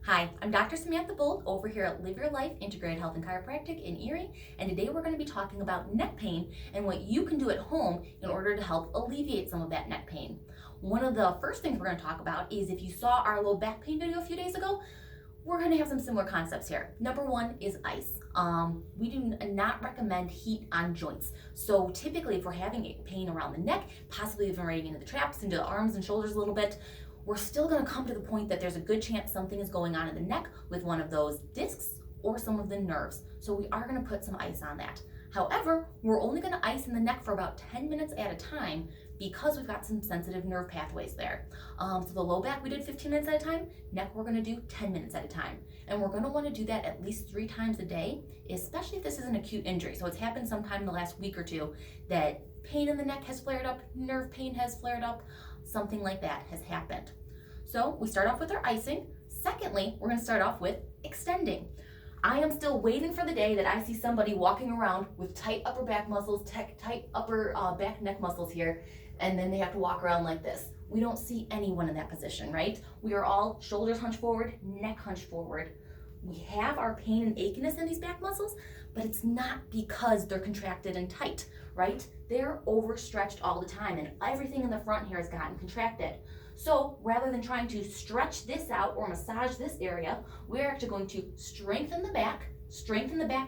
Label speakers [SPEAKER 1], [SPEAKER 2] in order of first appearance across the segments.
[SPEAKER 1] Hi, I'm Dr. Samantha Bolt over here at Live Your Life Integrated Health and Chiropractic in Erie, and today we're going to be talking about neck pain and what you can do at home in order to help alleviate some of that neck pain. One of the first things we're going to talk about is if you saw our low back pain video a few days ago, we're going to have some similar concepts here. Number one is ice. We do not recommend heat on joints. So typically if we're having pain around the neck, possibly even right into the traps, into the arms and shoulders a little bit, we're still going to come to the point that there's a good chance something is going on in the neck with one of those discs or some of the nerves. So we are going to put some ice on that. However, we're only going to ice in the neck for about 10 minutes at a time because we've got some sensitive nerve pathways there. So the low back we did 15 minutes at a time, neck we're going to do 10 minutes at a time. And we're going to want to do that at least 3 times a day, especially if this is an acute injury. So it's happened sometime in the last week or two that pain in the neck has flared up, nerve pain has flared up, something like that has happened. So we start off with our icing. Secondly, we're going to start off with extending. I am still waiting for the day that I see somebody walking around with tight upper back muscles, tight upper back neck muscles here, and then they have to walk around like this. We don't see anyone in that position, right? We are all shoulders hunched forward, neck hunched forward. We have our pain and achiness in these back muscles, but it's not because they're contracted and tight, right? They're overstretched all the time, and everything in the front here has gotten contracted. So rather than trying to stretch this out or massage this area, we're actually going to strengthen the back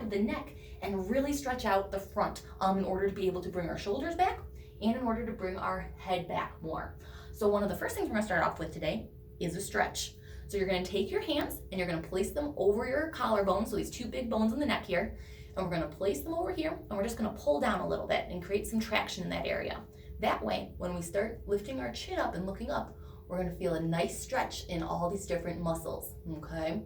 [SPEAKER 1] of the neck, and really stretch out the front in order to be able to bring our shoulders back and in order to bring our head back more. So one of the first things we're going to start off with today is a stretch. So you're going to take your hands and you're going to place them over your collarbone, so these 2 big bones in the neck here, and we're going to place them over here, and we're just going to pull down a little bit and create some traction in that area. That way, when we start lifting our chin up and looking up, we're going to feel a nice stretch in all these different muscles, okay?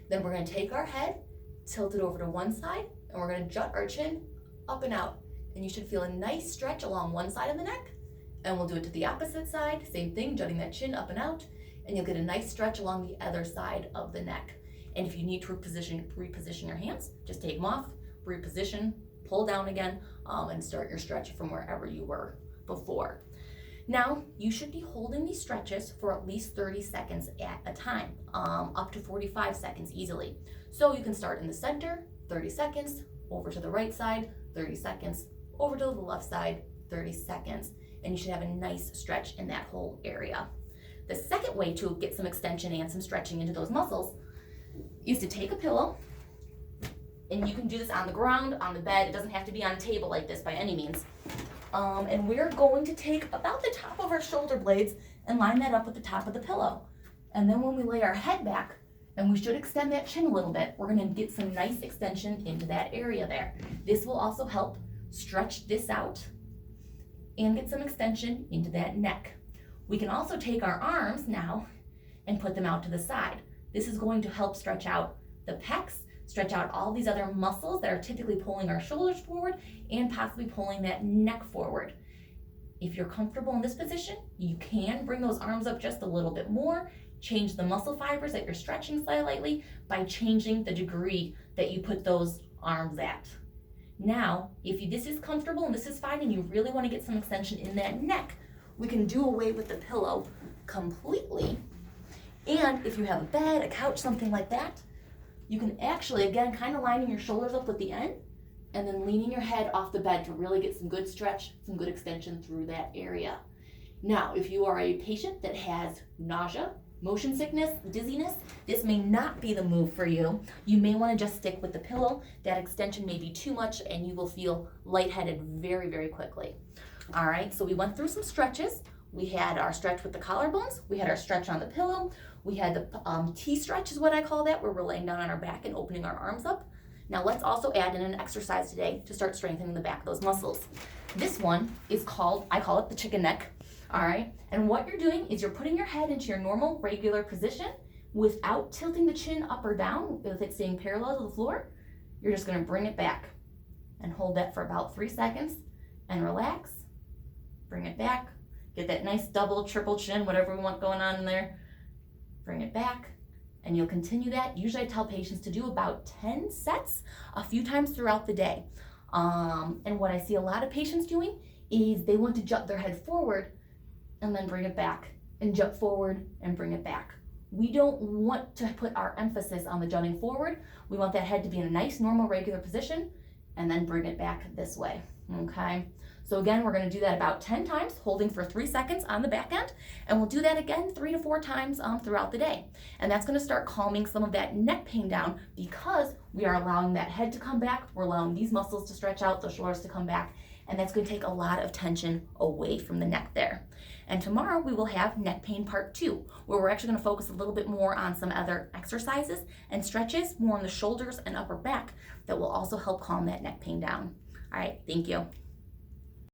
[SPEAKER 1] Then we're going to take our head, tilt it over to one side, and we're going to jut our chin up and out. And you should feel a nice stretch along one side of the neck. And we'll do it to the opposite side, same thing, jutting that chin up and out, and you'll get a nice stretch along the other side of the neck. And if you need to reposition your hands, just take them off, reposition, pull down again, and start your stretch from wherever you were before. Now, you should be holding these stretches for at least 30 seconds at a time, up to 45 seconds easily. So you can start in the center, 30 seconds, over to the right side, 30 seconds, over to the left side, 30 seconds, and you should have a nice stretch in that whole area. The second way to get some extension and some stretching into those muscles is to take a pillow, and you can do this on the ground, on the bed. It doesn't have to be on a table like this by any means. And we're going to take about the top of our shoulder blades and line that up with the top of the pillow. And then when we lay our head back, and we should extend that chin a little bit, we're gonna get some nice extension into that area there. This will also help stretch this out and get some extension into that neck. We can also take our arms now and put them out to the side. This is going to help stretch out the pecs, stretch out all these other muscles that are typically pulling our shoulders forward and possibly pulling that neck forward. If you're comfortable in this position, you can bring those arms up just a little bit more, change the muscle fibers that you're stretching slightly by changing the degree that you put those arms at. Now, if this is comfortable and this is fine and you really want to get some extension in that neck, we can do away with the pillow completely. And if you have a bed, a couch, something like that, you can actually, again, kind of lining your shoulders up with the end and then leaning your head off the bed to really get some good stretch, some good extension through that area. Now, if you are a patient that has nausea, motion sickness, dizziness, this may not be the move for you. You may want to just stick with the pillow. That extension may be too much and you will feel lightheaded very, very quickly. All right, so we went through some stretches. We had our stretch with the collarbones. We had our stretch on the pillow. We had the T-stretch is what I call that, where we're laying down on our back and opening our arms up. Now let's also add in an exercise today to start strengthening the back of those muscles. This one is called, I call it the chicken neck, all right? And what you're doing is you're putting your head into your normal, regular position without tilting the chin up or down, with it staying parallel to the floor. You're just gonna bring it back and hold that for about 3 seconds and relax. Bring it back, get that nice double, triple chin, whatever we want going on in there. Bring it back, and you'll continue that. Usually I tell patients to do about 10 sets a few times throughout the day. And what I see a lot of patients doing is they want to jut their head forward and then bring it back, and jut forward and bring it back. We don't want to put our emphasis on the jutting forward. We want that head to be in a nice, normal, regular position, and then bring it back this way, okay? So again, we're gonna do that about 10 times, holding for 3 seconds on the back end, and we'll do that again 3 to 4 times throughout the day. And that's gonna start calming some of that neck pain down because we are allowing that head to come back, we're allowing these muscles to stretch out, the shoulders to come back, and that's gonna take a lot of tension away from the neck there. And tomorrow we will have neck pain part 2, where we're actually gonna focus a little bit more on some other exercises and stretches, more on the shoulders and upper back, that will also help calm that neck pain down. All right, thank you.